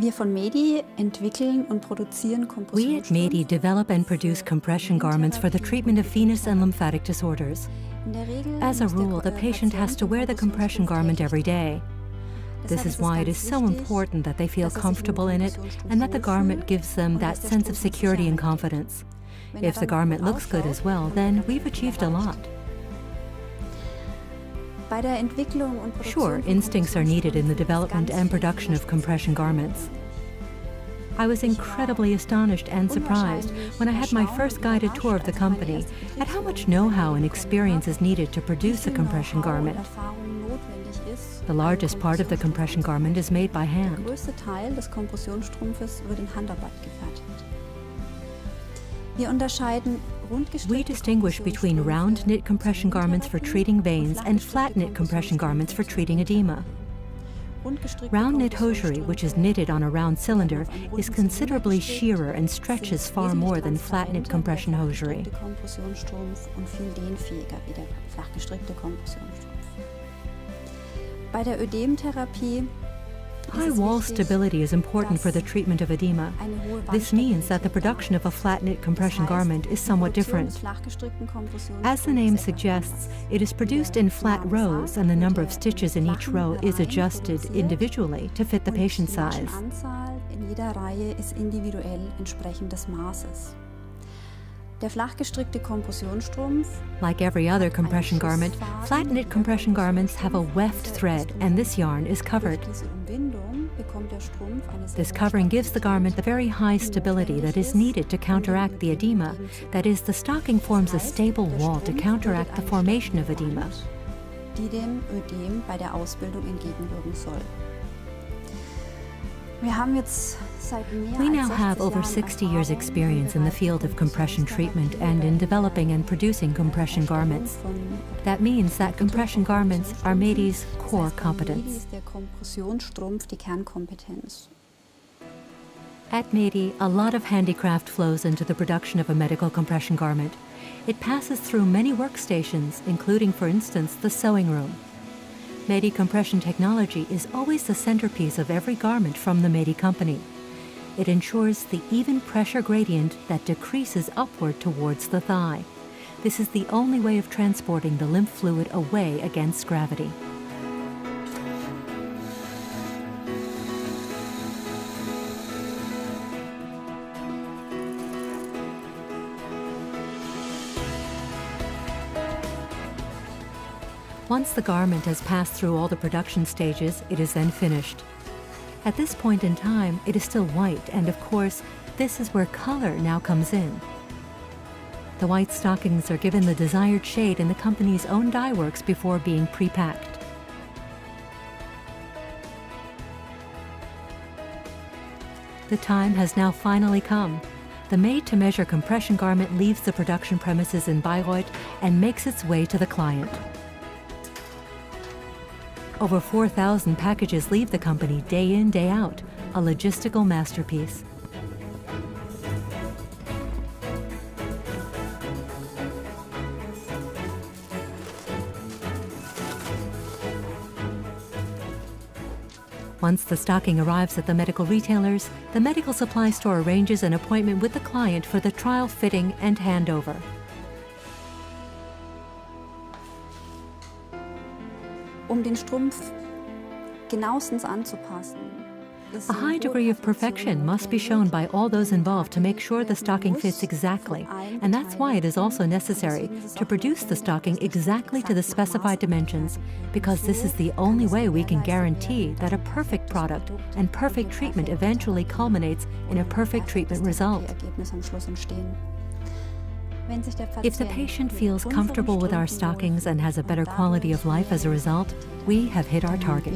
Wir von Medi entwickeln und produzieren We at Medi develop and produce compression garments for the treatment of venous and lymphatic disorders. As a rule, the patient has to wear the compression garment every day. This is why it is so important that they feel comfortable in it and that the garment gives them that sense of security and confidence. If the garment looks good as well, then we've achieved a lot. Sure, instincts are needed in the development and production of compression garments. I was incredibly astonished and surprised when I had my first guided tour of the company at how much know-how and experience is needed to produce a compression garment. The largest part of the compression garment is made by hand. We distinguish between round knit compression garments for treating veins and flat knit compression garments for treating edema. Round knit hosiery, which is knitted on a round cylinder, is considerably sheerer and stretches far more than flat knit compression hosiery. High wall stability is important for the treatment of edema. This means that the production of a flat knit compression garment is somewhat different. As the name suggests, it is produced in flat rows and the number of stitches in each row is adjusted individually to fit the patient's size. Like every other compression garment, flat knit compression garments have a weft thread and this yarn is covered. This covering gives the garment the very high stability that is needed to counteract the edema. That is, the stocking forms a stable wall to counteract the formation of edema. We now have over 60 years' experience in the field of compression treatment and in developing and producing compression garments. That means that compression garments are Medi's core competence. At Medi, a lot of handicraft flows into the production of a medical compression garment. It passes through many workstations, including, for instance, the sewing room. Medi compression technology is always the centerpiece of every garment from the Medi company. It ensures the even pressure gradient that decreases upward towards the thigh. This is the only way of transporting the lymph fluid away against gravity. Once the garment has passed through all the production stages, it is then finished. At this point in time, it is still white, and of course, this is where color now comes in. The white stockings are given the desired shade in the company's own dye works before being pre-packed. The time has now finally come. The made-to-measure compression garment leaves the production premises in Bayreuth and makes its way to the client. Over 4,000 packages leave the company day in, day out, a logistical masterpiece. Once the stocking arrives at the medical retailers, the medical supply store arranges an appointment with the client for the trial fitting and handover. Den Strumpf genauestens anzupassen. A high degree of perfection must be shown by all those involved to make sure the stocking fits exactly, and that's why it is also necessary to produce the stocking exactly to the specified dimensions, because this is the only way we can guarantee that a perfect product and perfect treatment eventually culminates in a perfect treatment result. If the patient feels comfortable with our stockings and has a better quality of life as a result, we have hit our target.